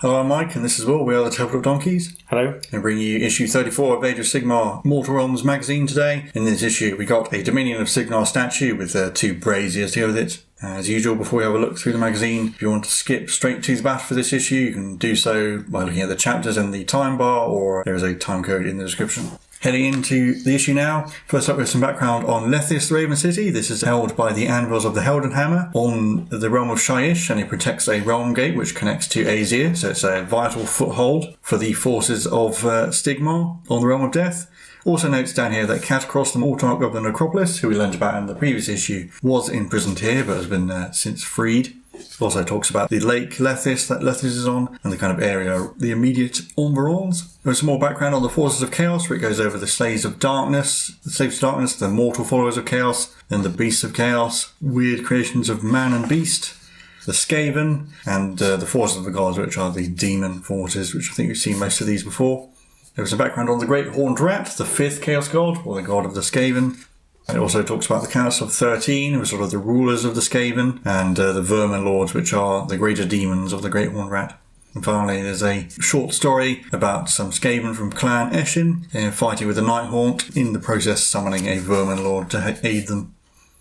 Hello, I'm Mike, and this is Will. We are the Tabletop Donkeys. Hello. And bring you issue 34 of Age of Sigmar Mortal Realms magazine today. In this issue, we got a Dominion of Sigmar statue with two braziers to go with it. As usual, before we have a look through the magazine, if you want to skip straight to the battle for this issue, you can do so by looking at the chapters in the time bar, or there is a time code in the description. Heading into the issue now, first up with some background on Lethis, the Raven City. This is held by the Anvils of the Heldenhammer on the realm of Shyish, and it protects a realm gate which connects to Azir, so it's a vital foothold for the forces of Sigmar on the realm of death. Also notes down here that Catacross, the Mortarch of the Necropolis, who we learned about in the previous issue, was imprisoned here but has been since freed. Also talks about the lake Lethis that Lethis is on and the kind of area, the immediate environs. There's some more background on the forces of chaos, where it goes over the slaves of darkness, the mortal followers of chaos, then the beasts of chaos, weird creations of man and beast, the Skaven, and the forces of the gods, which are the demon forces, which I think we've seen most of these before. There was some background on the Great Horned Rat, the fifth Chaos God, or the god of the Skaven. It also talks about the Council of 13, who are sort of the rulers of the Skaven, and the Vermin Lords, which are the greater demons of the Great Horned Rat. And finally, there's a short story about some Skaven from Clan Eshin fighting with the Nighthaunt, in the process summoning a Vermin Lord to aid them.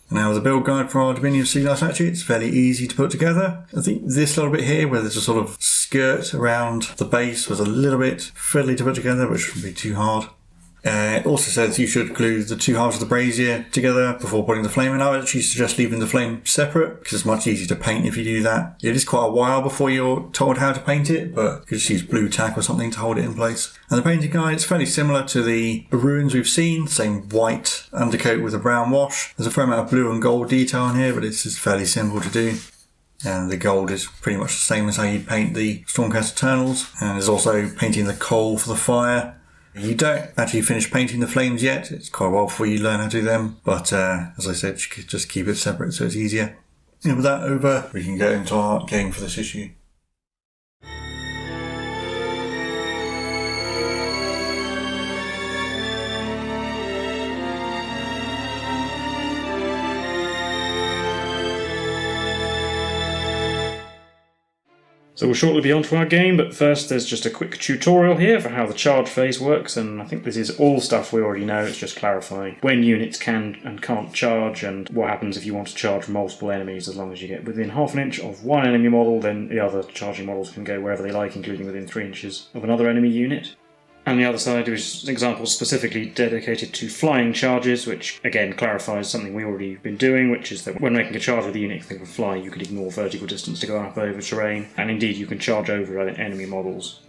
Now, the build guide for our Dominion of Sigmar statue, it's fairly easy to put together. I think this little bit here, where there's a sort of skirt around the base, was a little bit fiddly to put together, which shouldn't be too hard. It also says you should glue the two halves of the brazier together before putting the flame in. I would actually suggest leaving the flame separate, because it's much easier to paint if you do that. It is quite a while before you're told how to paint it, but you could just use blue tack or something to hold it in place. And the painting guide is fairly similar to the runes we've seen, same white undercoat with a brown wash. There's a fair amount of blue and gold detail in here, but it's just fairly simple to do. And the gold is pretty much the same as how you'd paint the Stormcast Eternals. And there's also painting the coal for the fire. You don't actually finish painting the flames yet. It's quite a while before you learn how to do them. But as I said, just keep it separate so it's easier. And with that over, we can get into our game for this issue. So we'll shortly be on to our game, but first there's just a quick tutorial here for how the charge phase works, and I think this is all stuff we already know. It's just clarifying when units can and can't charge, and what happens if you want to charge multiple enemies. As long as you get within half an inch of one enemy model, then the other charging models can go wherever they like, including within 3 inches of another enemy unit. And the other side is examples specifically dedicated to flying charges, which again clarifies something we already been doing, which is that when making a charge with a unit that can fly, you could ignore vertical distance to go up over terrain, and indeed you can charge over enemy models.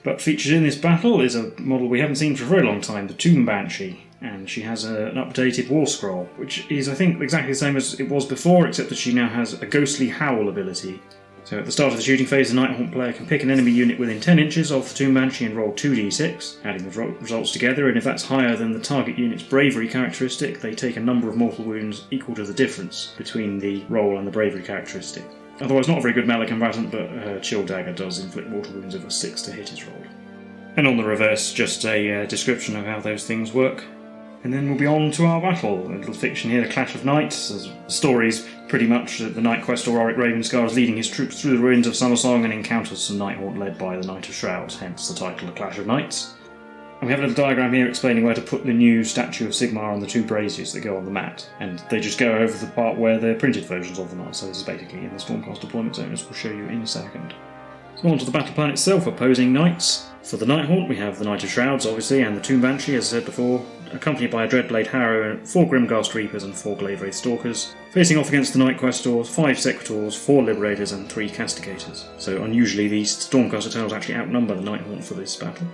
But featured in this battle is a model we haven't seen for a very long time, the Tomb Banshee, and she has an updated warscroll, which is I think exactly the same as it was before, except that she now has a ghostly howl ability. So at the start of the shooting phase, the Nighthaunt player can pick an enemy unit within 10 inches of the Tomb Banshee and roll 2d6, adding the results together, and if that's higher than the target unit's bravery characteristic, they take a number of mortal wounds equal to the difference between the roll and the bravery characteristic. Otherwise not a very good melee combatant, but her Chill Dagger does inflict mortal wounds if a 6 to hit is rolled. And on the reverse, just a description of how those things work. And then we'll be on to our battle. A little fiction here, the Clash of Knights. The story's pretty much that the Knight-Questor Orric Ravenscar is leading his troops through the ruins of Summersong and encounters some Nighthaunt led by the Knight of Shrouds, hence the title The Clash of Knights. And we have a little diagram here explaining where to put the new statue of Sigmar on the two braziers that go on the mat. And they just go over the part where the printed versions of them are, so this is basically in the Stormcast deployment zone, as we'll show you in a second. So on to the Battleplan itself, opposing knights. For the Nighthaunt, we have the Knight of Shrouds, obviously, and the Tomb Banshee, as I said before, accompanied by a Dreadblade Harrow, 4 Grimghast Reapers and 4 Glavewraith Stalkers, facing off against the Night-Questors, 5 Sequitors, 4 Liberators and 3 Castigators. So unusually, these Stormcast Eternals actually outnumber the Nighthaunt for this battle.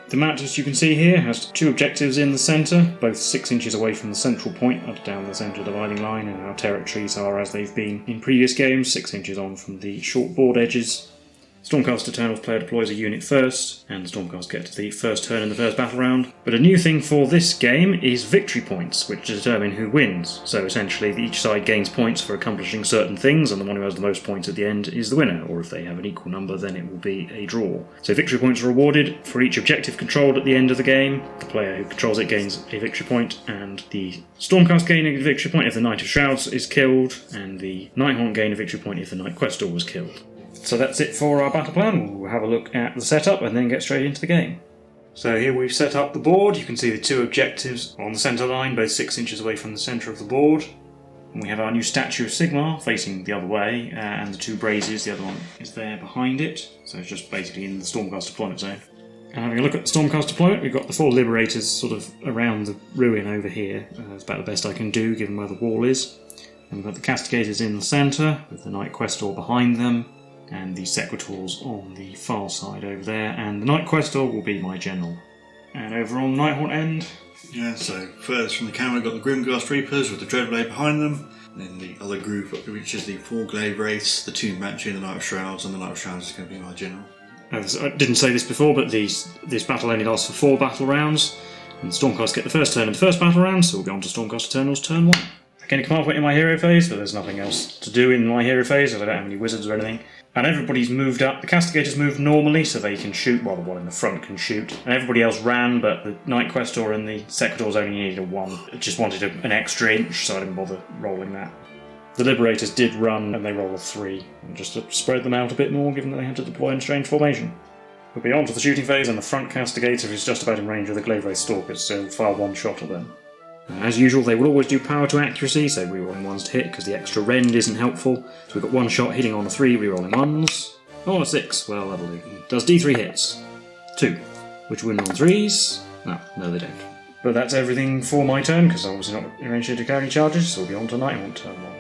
The mat, as you can see here, has 2 objectives in the centre, both 6 inches away from the central point, up down the centre dividing line, and our territories are as they've been in previous games, 6 inches on from the short board edges. Stormcast Eternals player deploys a unit first, and Stormcast gets the first turn in the first battle round. But a new thing for this game is victory points, which determine who wins. So essentially each side gains points for accomplishing certain things, and the one who has the most points at the end is the winner, or if they have an equal number then it will be a draw. So victory points are awarded for each objective controlled at the end of the game. The player who controls it gains a victory point, and the Stormcast gain a victory point if the Knight of Shrouds is killed, and the Nighthaunt gain a victory point if the Night-Questor was killed. So that's it for our battle plan. We'll have a look at the setup and then get straight into the game. So here we've set up the board. You can see the two objectives on the centre line, both 6 inches away from the centre of the board. And we have our new statue of Sigmar facing the other way, and the two braziers, the other one is there behind it. So it's just basically in the Stormcast deployment zone. And having a look at the Stormcast deployment, we've got the 4 Liberators sort of around the ruin over here. That's about the best I can do, given where the wall is. And we've got the Castigators in the centre, with the Knight-Questor behind them, and the Sequitors on the far side over there, and the Knight-Questor will be my general. And over on the Nighthaunt end... Yeah, so first from the camera we've got the Grimghast Reapers with the Dreadblade behind them, and then the other group, which is the 4 Glaive Wraiths, the Tomb Banshee and the Knight of Shrouds, and the Knight of Shrouds is going to be my general. I didn't say this before, but this battle only lasts for 4 battle rounds, and the Stormcast get the first turn in the first battle round, so we'll be on to Stormcast Eternals turn 1. I can command point in my hero phase, but there's nothing else to do in my hero phase, as I don't have any wizards or anything. And everybody's moved up. The Castigators moved normally, so they can shoot, well, the one in the front can shoot. And everybody else ran, but the Knight-Questor and the Sequitors only needed a 1. It just wanted an extra inch, so I didn't bother rolling that. The Liberators did run, and they rolled a 3, just to spread them out a bit more, given that they had to deploy in strange formation. We'll be on to the shooting phase, and the front Castigator is just about in range of the Glaive Wraith Stalkers, so fire 1 shot at them. As usual, they will always do power to accuracy, so rerolling 1s to hit, because the extra rend isn't helpful. So we've got 1 shot hitting on a 3, rerolling 1s. On a 6, well, that'll do. Does D3 hits. 2, which win on 3s. No, they don't. But that's everything for my turn, because I'm obviously not arranged to carry charges, so we'll be on to Nighthaunt turn 1.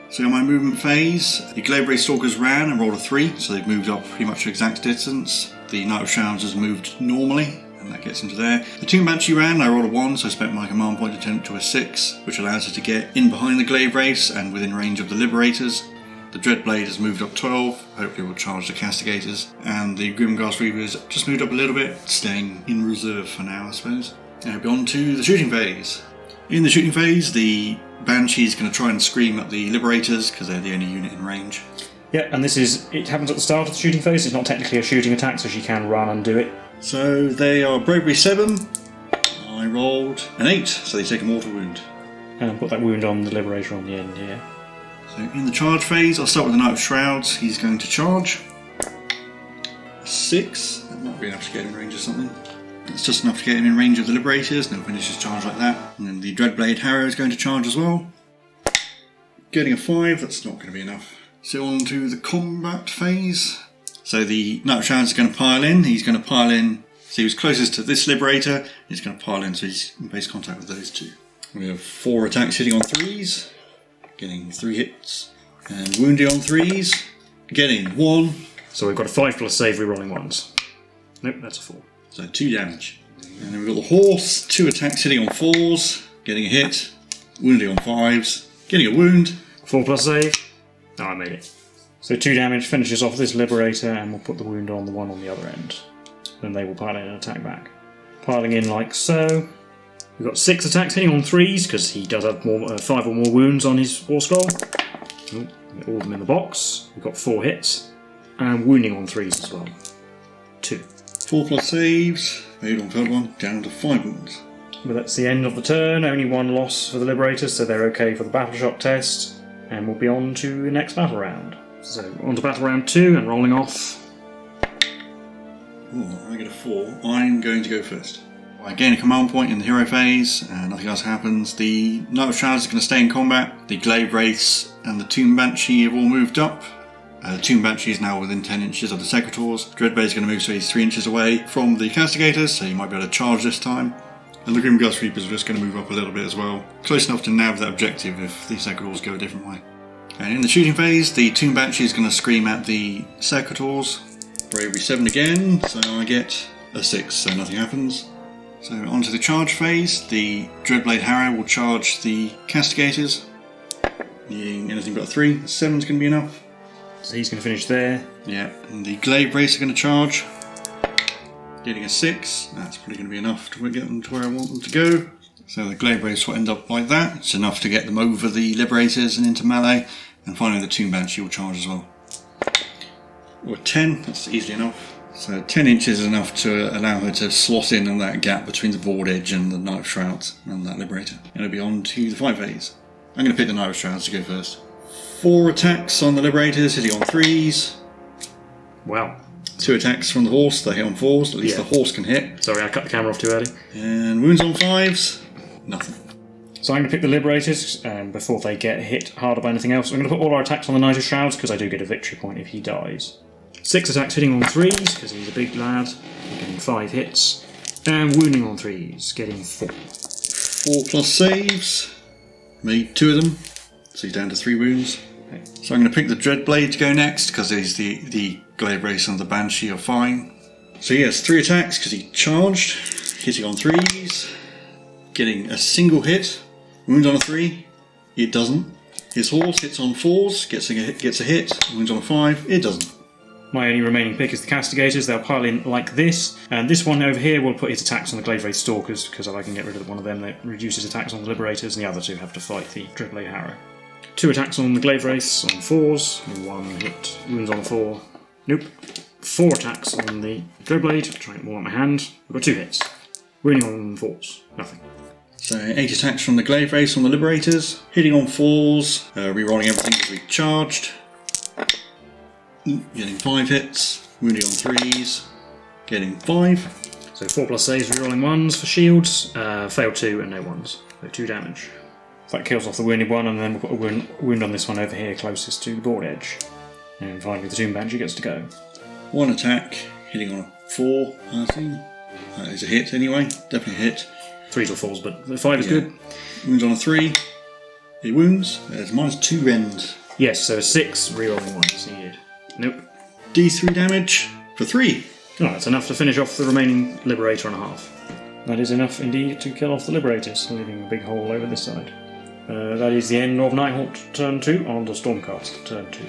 So in my movement phase, the Glaive Wraith Stalkers ran and rolled a 3, so they've moved up pretty much to exact distance. The Knight of Shrouds has moved normally, and that gets into there. The Tomb Banshee ran, I rolled a 1, so I spent my command point to turn it to a 6, which allows us to get in behind the Glaive Wraiths and within range of the Liberators. The Dreadblade has moved up 12, hopefully we'll charge the Castigators, and the Grimghast Reapers just moved up a little bit, staying in reserve for now, I suppose. Now we'll be on to the shooting phase. In the shooting phase, the Banshee is going to try and scream at the Liberators, because they're the only unit in range. Yeah, and it happens at the start of the shooting phase. It's not technically a shooting attack, so she can run and do it. So they are Bravery 7. I rolled an 8, so they take a mortal wound. And put that wound on the Liberator on the end here. So in the charge phase, I'll start with the Knight of Shrouds. He's going to charge. 6. That might be enough to get him in range of something. It's just enough to get him in range of the Liberators. No finish his charge like that. And then the Dreadblade Harrow is going to charge as well. Getting a 5, that's not going to be enough. So on to the combat phase. So the Knight of Shrouds is going to pile in. He's going to pile in. So he was closest to this Liberator. He's going to pile in, so he's in base contact with those two. We have 4 attacks hitting on 3s. Getting 3 hits. And wounding on 3s. Getting 1. So we've got a 5+ save rerolling 1s. Nope, that's a 4. So 2 damage. And then we've got the Horse. 2 attacks hitting on 4s. Getting a hit. Wounding on 5s. Getting a wound. 4+ save. Oh, I made it. So 2 damage finishes off this Liberator, and we'll put the wound on the one on the other end. Then they will pile in and attack back. Piling in like so. We've got 6 attacks hitting on 3s, because he does have 5 or more wounds on his warscroll. All of them in the box. We've got 4 hits. And wounding on 3s as well. 2. 4+ saves. Made on third one. Down to 5 wounds. But that's the end of the turn. Only 1 loss for the Liberators, so they're okay for the battle shock test. And we'll be on to the next battle round. So on to battle round 2 and rolling off. Ooh, I get a 4. I'm going to go first. I gain a command point in the hero phase, and nothing else happens. The Knight of Shrouds is going to stay in combat. The Glaive Wraiths and the Tomb Banshee have all moved up. The Tomb Banshee is now within 10 inches of the Sequitors. Dreadblade is going to move so he's 3 inches away from the Castigators, so he might be able to charge this time. And the Grimghast Reapers are just going to move up a little bit as well. Close enough to nab that objective if the Sequitors go a different way. And in the shooting phase, the Tomb Banshee is going to scream at the Sequitors. Bravery 7 again, so I get a 6, so nothing happens. So onto the charge phase, the Dreadblade Harrow will charge the Castigators. Needing anything but a 3, 7's going to be enough. So he's going to finish there. Yeah, and the Glaive Wraiths are going to charge. Getting a 6, that's probably going to be enough to get them to where I want them to go. So the Glaive Wraiths will end up like that. It's enough to get them over the Liberators and into melee. And finally the Tomb Banshee will charge as well. Or 10, that's easily enough. So 10 inches is enough to allow her to slot in on that gap between the board edge and the Knight of Shrouds and that Liberator. And it'll be on to the fight phase. I'm going to pick the Knight of Shrouds to go first. 4 attacks on the Liberators, hitting on 3s. Wow. 2 attacks from the horse, they hit on 4s, at least the horse can hit. Sorry, I cut the camera off too early. And wounds on 5s, nothing. So I'm going to pick the Liberators before they get hit harder by anything else. I'm going to put all our attacks on the Knight of Shrouds because I do get a victory point if he dies. 6 attacks hitting on 3s because he's a big lad, getting 5 hits. And wounding on 3s, getting 4. 4 plus saves, made 2 of them, so he's down to 3 wounds. Okay. So I'm going to pick the Dreadblade to go next because he's the Glaive Race and the Banshee are fine. So he has 3 attacks because he charged, hitting on 3s, getting a single hit. Wounds on a 3, it doesn't. His horse hits on 4s, gets a hit. Wounds on a 5, it doesn't. My only remaining pick is the Castigators. They'll pile in like this. And this one over here will put his attacks on the Glaive Wraith Stalkers, because if I can get rid of one of them, that reduces attacks on the Liberators, and the other 2 have to fight the Dreadblade Harrow. 2 attacks on the Glaive Wraiths on 4s, 1 hit. Wounds on a 4. Nope. 4 attacks on the Dreadblade. Try it more on my hand. I've got 2 hits. Wounding on 4s. Nothing. So 8 attacks from the Glaive Race on the Liberators, hitting on 4s, rerolling everything because we charged, getting 5 hits, wounding on 3s, getting 5. So 4 plus saves, rerolling 1s for shields, failed 2 and no 1s, so 2 damage. That kills off the wounded one, and then we've got a wound on this one over here closest to the board edge. And finally the Tomb Banshee gets to go. 1 attack, hitting on a 4, I think. That is a hit anyway, definitely a hit. 3s or 4s, but the 5 is good. Wounds on a 3. It wounds. There's -2 rend. Yes, so 6 rerolling 1s needed. Nope. D3 damage for 3. Oh, that's enough to finish off the remaining Liberator and a half. That is enough indeed to kill off the Liberators, leaving a big hole over this side. That is the end of Nighthaunt turn 2 on the Stormcast turn 2.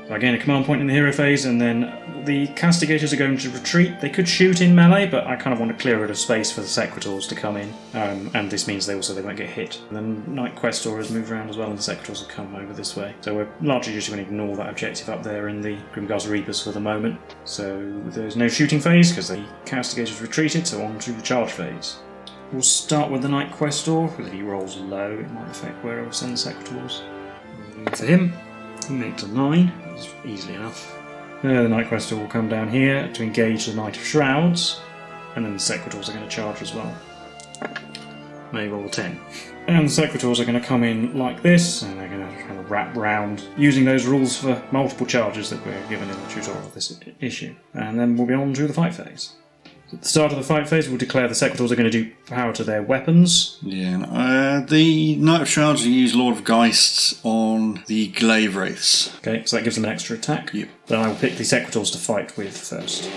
So I gain a command point in the hero phase, and then the Castigators are going to retreat. They could shoot in melee, but I kind of want to clear a bit of space for the Sequitors to come in, and this means they won't get hit. And then Knight-Questor has moved around as well, and the Sequitors will come over this way. So we're largely just going to ignore that objective up there in the Grimgar's Reapers for the moment. So there's no shooting phase because the Castigators retreated, so on to the charge phase. We'll start with the Knight-Questor, because if he rolls low, it might affect where we'll send the Sequitors. For him, he makes a 9. That's easily enough. The Knight-Questor will come down here to engage the Knight of Shrouds, and then the Sequitors are going to charge as well. They roll a 10. And the Sequitors are going to come in like this, and they're going to kind of wrap round, using those rules for multiple charges that we're given in the tutorial of this issue. And then we'll be on to the fight phase. At the start of the fight phase, we'll declare the Sequitors are going to do power to their weapons. Yeah, the Knight of Shrouds will use Lord of Geists on the Glaive Wraiths. Okay, so that gives them an extra attack. Yep. Then I will pick the Sequitors to fight with first.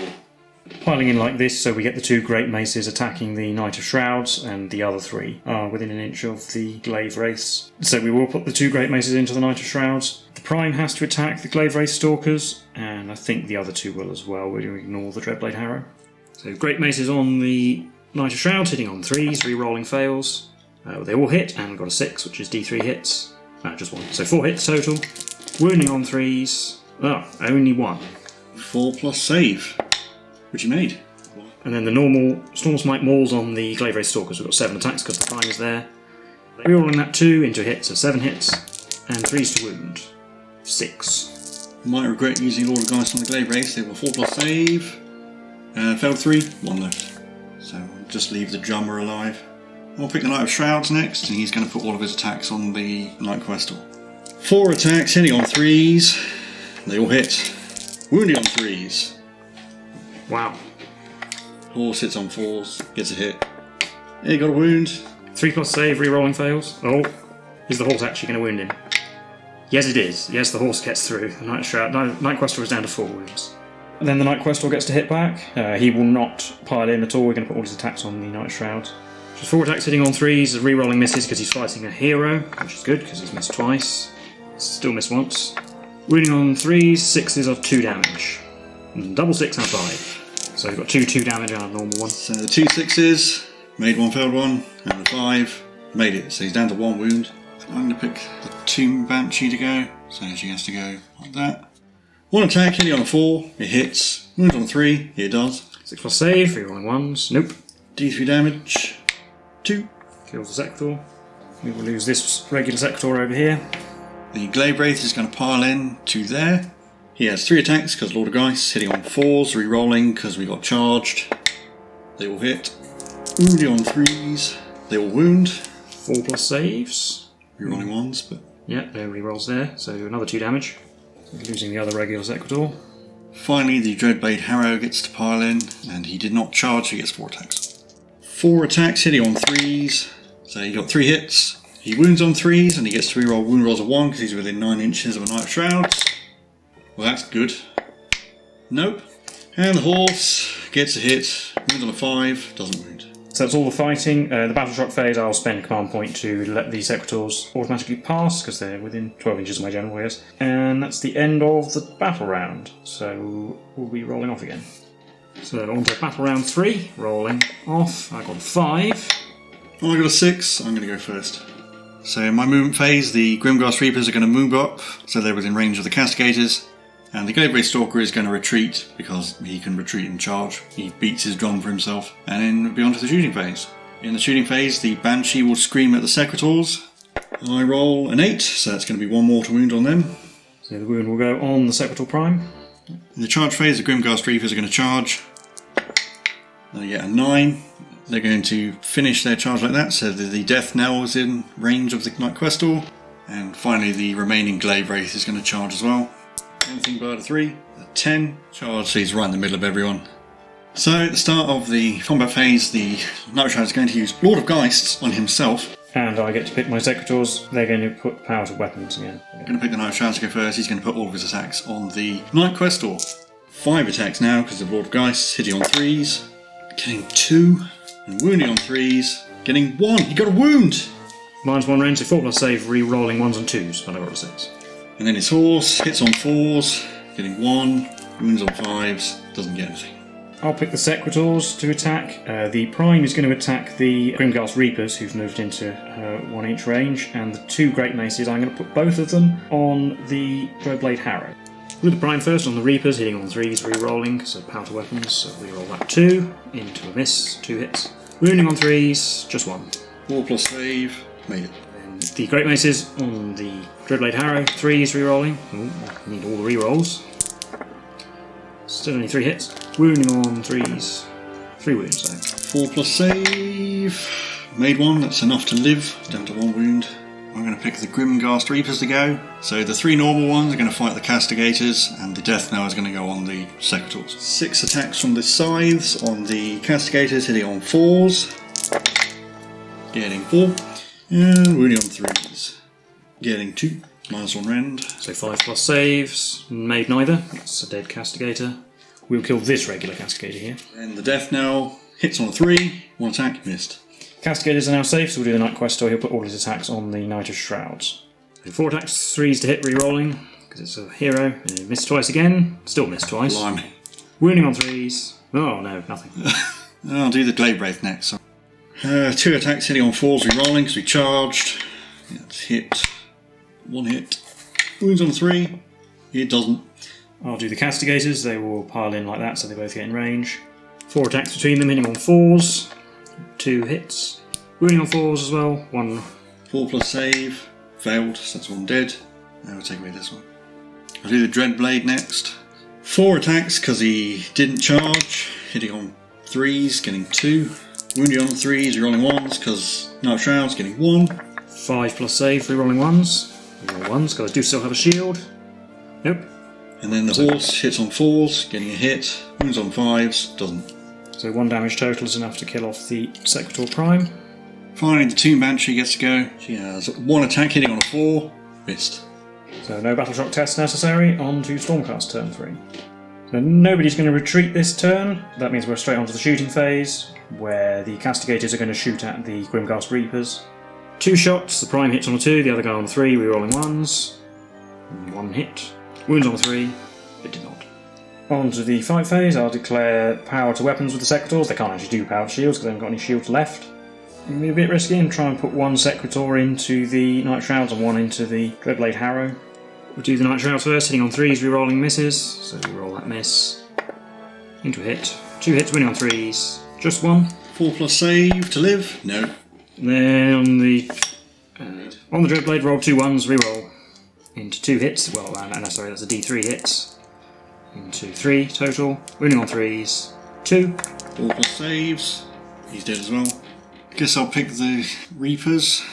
Piling in like this, so we get the 2 Great Maces attacking the Knight of Shrouds, and the other 3 are within an inch of the Glaive Wraiths. So we will put the 2 Great Maces into the Knight of Shrouds. The Prime has to attack the Glaive Wraith Stalkers, and I think the other 2 will as well. We're going to ignore the Dreadblade Harrow. So Great Maces on the Knight of Shrouds, hitting on 3s, re-rolling fails. They all hit, and we've got a 6, which is D3 hits. Just 1. So 4 hits total. Wounding on 3s. Only 1. 4 plus save, which you made. And then the normal Stormsmite Mauls on the Glaive Wraith Stalkers. We've got 7 attacks because the Prime is there. Re-rolling that 2 into hits, so 7 hits. And 3s to wound. 6. Might regret using Lord of Geists on the Glaive Wraiths. They were 4 plus save. Failed 3, 1 left. So we'll just leave the drummer alive. We'll pick the Knight of Shrouds next, and he's going to put all of his attacks on the Knight-Questor. 4 attacks, hitting on 3s. They all hit. Wounding on 3s. Wow. Horse hits on 4s, gets a hit. Yeah, he got a wound. 3 plus save, re-rolling fails. Oh, is the horse actually going to wound him? Yes, it is. Yes, the horse gets through. The Knight-Questor is down to 4 wounds. And then the Knight-Questor gets to hit back. He will not pile in at all. We're going to put all his attacks on the Knight of Shrouds. Just 4 attacks hitting on 3s, re-rolling misses because he's fighting a hero, which is good because he's missed twice. Still missed once. Wounding on 3s, 6s of 2 damage. And double 6 and 5. So we've got 2 damage and a normal one. So the 2 6s, made 1, failed 1, and the 5 made it. So he's down to 1 wound. So I'm going to pick the Tomb Banshee to go. So she has to go like that. 1 attack, hitting on a 4, it hits. Wounds on a 3, it does. 6 plus save, re-rolling 1s, nope. D3 damage, 2. Kills the Sequitors. We will lose this regular Sequitor over here. The Glaive Wraith is going to pile in to there. He has 3 attacks because Lord of Geist, hitting on 4s, re-rolling because we got charged. They will hit. Wounding on 3s. They will wound. 4+ saves. Re-rolling 1s, but... Yeah, no re-rolls there, so another 2 damage. Losing the other regular Sequitor. Finally, the Dreadblade Harrow gets to pile in, and he did not charge, so he gets 4 attacks. 4 attacks, hitting on 3s. So he got 3 hits. He wounds on 3s, and he gets to re-roll wound rolls of 1 because he's within 9 inches of a Knight of Shrouds. Well, that's good. Nope. And the horse gets a hit, wounds on a 5, doesn't wound. So that's all the fighting. The battle shock phase, I'll spend command point to let the Sequitors automatically pass, because they're within 12 inches of my general, yes. And that's the end of the battle round. So we'll be rolling off again. So on to battle round 3, rolling off. I got a 5. Oh, I got a 6. I'm going to go first. So in my movement phase, the Grimghast Reapers are going to move up, so they're within range of the Castigators. And the Gladeblade Stalker is going to retreat, because he can retreat and charge. He beats his drum for himself. And then we'll be on to the shooting phase. In the shooting phase, the Banshee will scream at the Sequitors. I roll an 8, so that's going to be 1 mortal wound on them. So the wound will go on the Sequitor Prime. In the charge phase, the Grimghast Reapers are going to charge. They get a 9. They're going to finish their charge like that, so the Death Knell is in range of the Knight-Questor. And finally, the remaining Glaive Wraith is going to charge as well. Anything but a 3, a 10. Charge, so he's right in the middle of everyone. So at the start of the combat phase, the Knight of Shrouds is going to use Lord of Geists on himself. And I get to pick my Sequitors. They're going to put power to weapons again. I'm going to pick the Knight of Shrouds to go first. He's going to put all of his attacks on the Knight-Questor. 5 attacks now because of Lord of Geists, hitting on 3s, getting 2, and wounding on 3s, getting 1. He got a wound! -1 range, so 4+ save, re-rolling 1s and 2s, but I got a 6. And then his horse hits on 4s, getting 1, wounds on 5s, doesn't get anything. I'll pick the Sequitors to attack. The Prime is going to attack the Grimghast Reapers, who've moved into 1-inch range, and the 2 Great Maces, I'm going to put both of them on the Dreadblade Harrow. With the Prime first on the Reapers, hitting on 3s, re-rolling, so power to weapons, so re-roll that 2, into a miss, 2 hits. Wounding on 3s, just 1. 4+ save, made it. The Great Maces on the Dreadblade Harrow, 3s re-rolling. Ooh, I need all the re-rolls. Still only 3 hits. Wounding on 3s. 3 wounds though. 4+ save. Made 1, that's enough to live. Down to 1 wound. I'm going to pick the Grimghast Reapers to go. So the 3 normal ones are going to fight the Castigators, and the Death Knell is going to go on the Sequitors. 6 attacks from the Scythes on the Castigators, hitting on 4s. Getting 4. And wounding on 3s. Getting 2. -1 rend. So 5+ saves. Made neither. It's a dead Castigator. We'll kill this regular Castigator here. And the Death Knell hits on a 3. 1 attack, missed. Castigators are now safe, so we'll do the Night-Questor. He'll put all his attacks on the Knight of Shrouds. So 4 attacks, 3s to hit, re-rolling, because it's a hero. And he missed twice again. Still missed twice. Blimey. Wounding on 3s. Oh no, nothing. I'll do the Glaive Wraith next. 2 attacks hitting on 4s, re-rolling because we charged. That's hit. 1 hit. Wounds on 3. It doesn't. I'll do the Castigators. They will pile in like that, so they both get in range. 4 attacks between them, hitting on 4s. 2 hits. Wounding on 4s as well. 1. 4+ save. Failed, so that's 1 dead. Now we'll take away this one. I'll do the Dreadblade next. 4 attacks because he didn't charge. Hitting on 3s, getting 2. Wounding on 3s, re-rolling 1s because Knight of Shrouds, getting 1. 5+ save, re-rolling 1s. Re-roll 1s because I do still have a shield. Nope. And then the horse hits on 4s, getting a hit. Wounds on 5s, doesn't. So 1 damage total is enough to kill off the Sequitor Prime. Finally, the Tomb Banshee gets to go. She has 1 attack hitting on a 4. Missed. So no battle shock test necessary. On to Stormcast turn 3. So nobody's going to retreat this turn. That means we're straight onto the shooting phase, where the Castigators are going to shoot at the Grimghast Reapers. 2 shots. The Prime hits on a 2, the other guy on a 3, re-rolling 1s. 1 hit. Wounds on a 3. It did not. On to the fight phase, I'll declare power to weapons with the Sequitors. They can't actually do power to shields because they haven't got any shields left. It'll be a bit risky and try and put 1 Sequitor into the Knight of Shrouds and 1 into the Dreadblade Harrow. We'll do the Knight of Shrouds first, hitting on 3s, re-rolling misses. So we roll that miss. Into a hit. 2 hits, winning on 3s. Just 1. 4+ save to live. No. And then on the Dreadblade, roll 2 1s, re-roll. Into 2 hits. Well, no, sorry, that's a D3 hits. into 3 total. Wounding on 3s, 2. 4 plus saves. He's dead as well. Guess I'll pick the Reapers.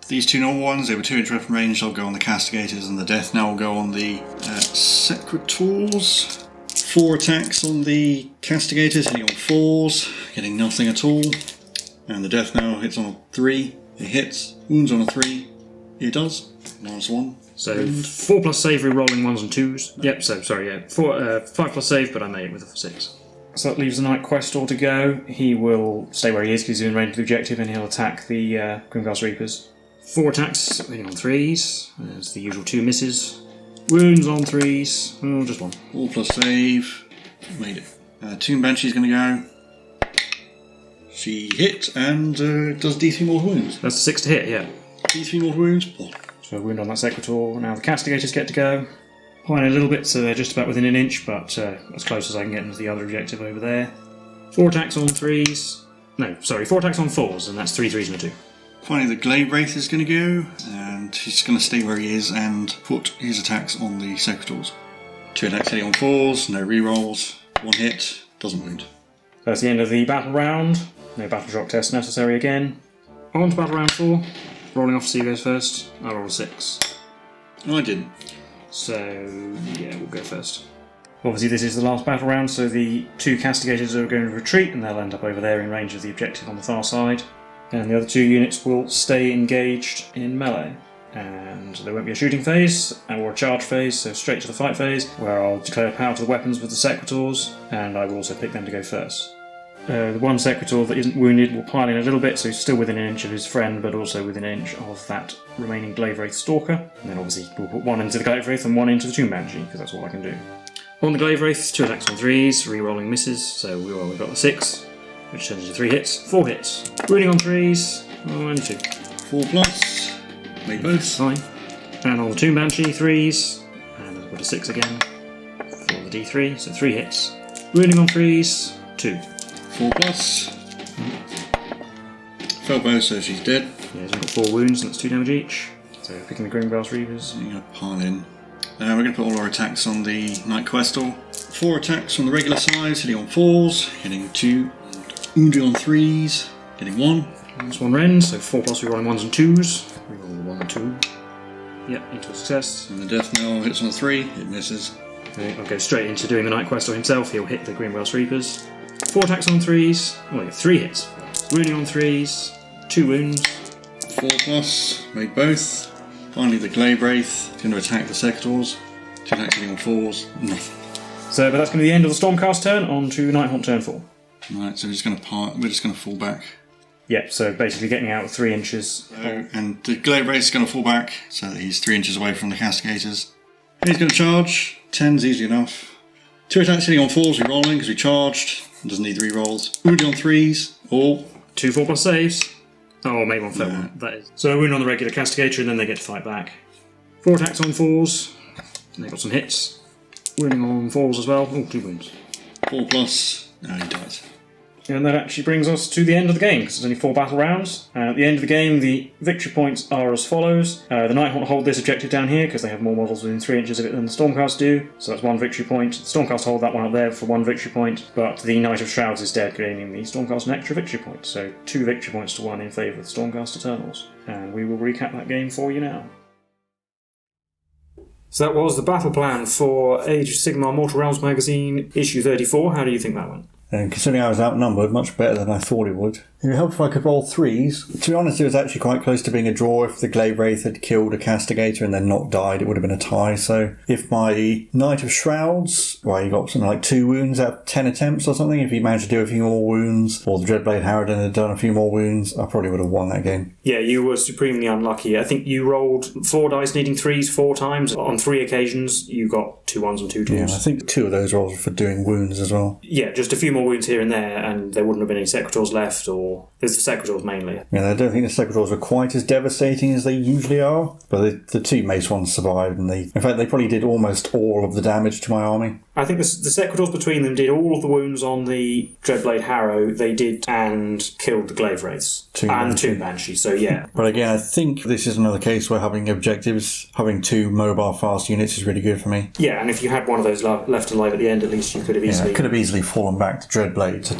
These 2 normal ones, they were 2-inch weapon range. I'll go on the Castigators, and the Death Knell will go on the Secretors. 4 attacks on the Castigators, hitting on 4s, getting nothing at all. And the Death Knell hits on a 3. It hits. Wounds on a 3. It does. -1. So 4 plus save, re-rolling 1s and 2s. Yep, so sorry, yeah. 5 plus save, but I made it with a 6. So that leaves the Knight-Questor to go. He will stay where he is because he's in range of the objective, and he'll attack the Grimghast Reapers. 4 attacks, hitting on 3s. There's the usual 2 misses. Wounds on 3s. Oh, just 1. 4 plus save. Made it. Tomb Banshee's going to go. She hit and does D3 mortal wounds. That's a 6 to hit, yeah. D3 mortal wounds. So a wound on that Secretor. Now the Castigators get to go. Behind a little bit, so they're just about within an inch, but as close as I can get into the other objective over there. 4 attacks on 3s. No, sorry, 4 attacks on 4s, and that's 3 3s and a 2. Finally, the Glaive Wraith is going to go, and he's going to stay where he is and put his attacks on the Secretors. 2 attacks hitting on 4s, no rerolls, 1 hit, doesn't wound. That's the end of the battle round. No battle shock test necessary again. On to battle round 4. Rolling off, goes first. I roll a 6. No, I didn't. So, yeah, we'll go first. Obviously, this is the last battle round, so the 2 Castigators are going to retreat, and they'll end up over there in range of the objective on the far side. And the other 2 units will stay engaged in melee. And there won't be a shooting phase or a charge phase, so straight to the fight phase, where I'll declare power to the weapons with the Secretors, and I will also pick them to go first. The one Secretor that isn't wounded will pile in a little bit, so he's still within an inch of his friend, but also within an inch of that remaining Glaive Wraith Stalker. And then obviously we'll put 1 into the Glaive Wraith and 1 into the Tomb Banshee, because that's all I can do. On the Glaive Wraith, 2 attacks on 3s, re-rolling misses, so we've got the 6, which turns into 3 hits, 4 hits. Wounding on 3s, and 2. 4 plus, made both. Fine. And on the Tomb Banshee, 3s, and I've got a 6 again for the D3, so 3 hits. Wounding on 3s, 2. 4 plus. Fell both, so she's dead. Yeah, she's got 4 wounds, and that's 2 damage each. So picking the Grimghast Reapers. You're going to pile in. We're going to put all our attacks on the Knight-Questor. 4 attacks on the regular size, hitting on 4s, hitting 2, wounding on 3s, hitting 1. That's 1 rend, so 4 plus re-rolling 1s and 2s. Reroll 1 and 2. Yep, into a success. And the Death Knell hits on a 3, it misses. Okay, I'll go straight into doing the Knight-Questor himself. He'll hit the Grimghast Reapers. 4 attacks on 3s. Oh, 3 hits. Wounding on 3s. 2 wounds. 4 plus, made both. Finally, the Glaive Wraith is going to attack the Secretors. 2 attacks hitting on 4s, nothing. So, but that's going to be the end of the Stormcast turn. On to Nighthaunt turn 4. Right, so we're just going to fall back. Yep, so basically getting out 3 inches. And the Glaive Wraith is going to fall back, so that he's 3 inches away from the Castigators. He's going to charge. 10's easy enough. 2 attacks hitting on 4s, we're rolling because we charged. Doesn't need 3 rolls. Wounding on 3s, all. 2 4 plus saves. Oh, maybe 1 fail one. That is. So wound on the regular Castigator, and then they get to fight back. 4 attacks on 4s. They got some hits. Wounding on 4s as well. Oh, 2 wounds. 4 plus. No, he dies. And that actually brings us to the end of the game, because there's only 4 battle rounds. At the end of the game, the victory points are as follows. The Nighthaunt hold this objective down here, because they have more models within 3 inches of it than the Stormcast do, so that's 1 victory point. The Stormcast hold that one up there for 1 victory point, but the Knight of Shrouds is dead, gaining the Stormcast an extra victory point, so 2 victory points to 1 in favour of the Stormcast Eternals. And we will recap that game for you now. So that was the battle plan for Age of Sigmar Mortal Realms magazine, issue 34. How do you think that went? And considering I was outnumbered, much better than I thought it would. It would help if I could roll 3s. To be honest, it was actually quite close to being a draw. If the Glaive Wraith had killed a Castigator and then not died, it would have been a tie. So if my Knight of Shrouds, well, he got something like 2 wounds out of 10 attempts or something, if he managed to do a few more wounds, or the Dreadblade Harridan had done a few more wounds, I probably would have won that game. Yeah, you were supremely unlucky. I think you rolled 4 dice needing 3s 4 times. On 3 occasions, you got 2 1s and 2 2s. Yeah, I think 2 of those rolls were for doing wounds as well. Yeah, just a few more wounds here and there, and there wouldn't have been any Secretors left, or more. There's the Sequitors mainly. Yeah, I don't think the Sequitors were quite as devastating as they usually are, but the two Mace ones survived, and in fact they probably did almost all of the damage to my army. I think the Sequitors between them did all of the wounds on the Dreadblade Harrow, they did, and killed the Glaive Wraiths. Two Banshees, so yeah. But again, I think this is another case where having objectives, having 2 mobile fast units is really good for me. Yeah, and if you had one of those left alive at the end, at least you could have easily... Yeah, could have easily fallen back to Dreadblade to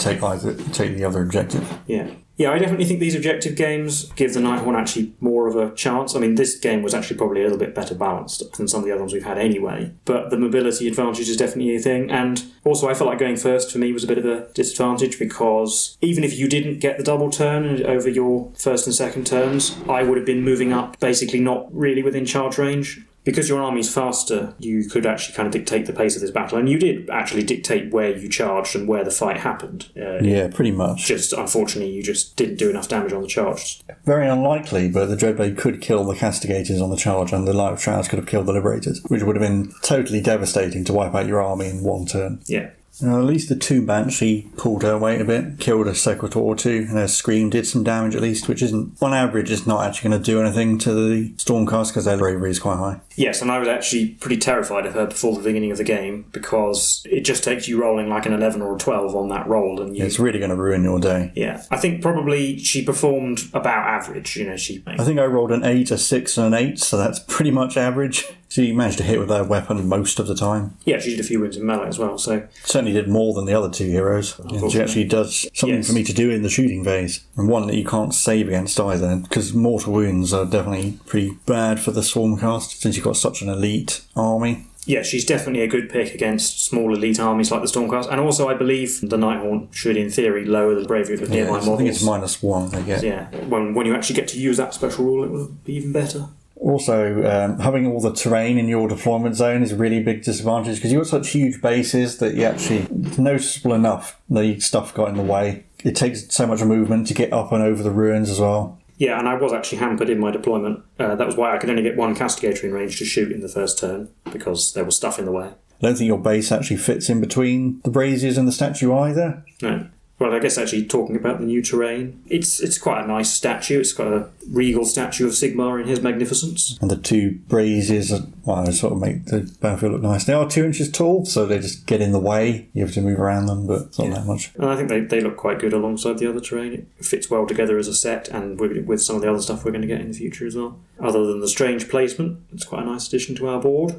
take the other objective. Yeah. Yeah, I definitely think these objective games give the Nighthaunt actually more of a chance. I mean, this game was actually probably a little bit better balanced than some of the other ones we've had anyway. But the mobility advantage is definitely a thing. And also, I felt like going first for me was a bit of a disadvantage because even if you didn't get the double turn over your first and second turns, I would have been moving up basically not really within charge range. Because your army's faster, you could actually kind of dictate the pace of this battle. And you did actually dictate where you charged and where the fight happened. Yeah, pretty much. Just, unfortunately, you just didn't do enough damage on the charge. Very unlikely, but the Dreadblade could kill the Castigators on the charge, and the Knight of Shrouds could have killed the Liberators, which would have been totally devastating to wipe out your army in one turn. Yeah. At least the 2 Banshee pulled her weight a bit, killed a Sequitor or 2, and her Scream did some damage at least, which isn't, on average, is not actually going to do anything to the Stormcast because their bravery is quite high. Yes, and I was actually pretty terrified of her before the beginning of the game because it just takes you rolling like an 11 or a 12 on that roll. And it's really going to ruin your day. Yeah. I think probably she performed about average. I think I rolled an 8, a 6 and an 8, so that's pretty much average. She managed to hit with her weapon most of the time. Yeah, she did a few wounds in melee as well, so... Certainly did more than the other 2 heroes. She actually does something for me to do in the shooting phase. And one that you can't save against either, because mortal wounds are definitely pretty bad for the Stormcast, since you've got such an elite army. Yeah, she's definitely a good pick against small elite armies like the Stormcast. And also, I believe the Nighthaunt should, in theory, lower the bravery of nearby models. I think it's -1 they get. Yeah, when you actually get to use that special rule, it will be even better. Also, having all the terrain in your deployment zone is a really big disadvantage because you've got such huge bases that you actually, it's noticeable enough the stuff got in the way. It takes so much movement to get up and over the ruins as well. Yeah, and I was actually hampered in my deployment. That was why I could only get 1 Castigator in range to shoot in the first turn, because there was stuff in the way. I don't think your base actually fits in between the braziers and the statue either. No. Well, I guess actually talking about the new terrain, it's quite a nice statue. It's got a regal statue of Sigmar in his magnificence. And the 2 braziers, sort of make the battlefield look nice. They are 2 inches tall, so they just get in the way. You have to move around them, but it's not that much. And I think they look quite good alongside the other terrain. It fits well together as a set, and with some of the other stuff we're going to get in the future as well. Other than the strange placement, it's quite a nice addition to our board.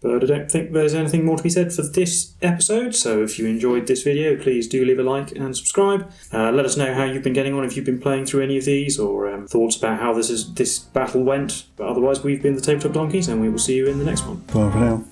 But I don't think there's anything more to be said for this episode, so if you enjoyed this video, please do leave a like and subscribe. Let us know how you've been getting on, if you've been playing through any of these, or thoughts about how this battle went. But otherwise, we've been the Tabletop Donkeys, and we will see you in the next one. Bye for now.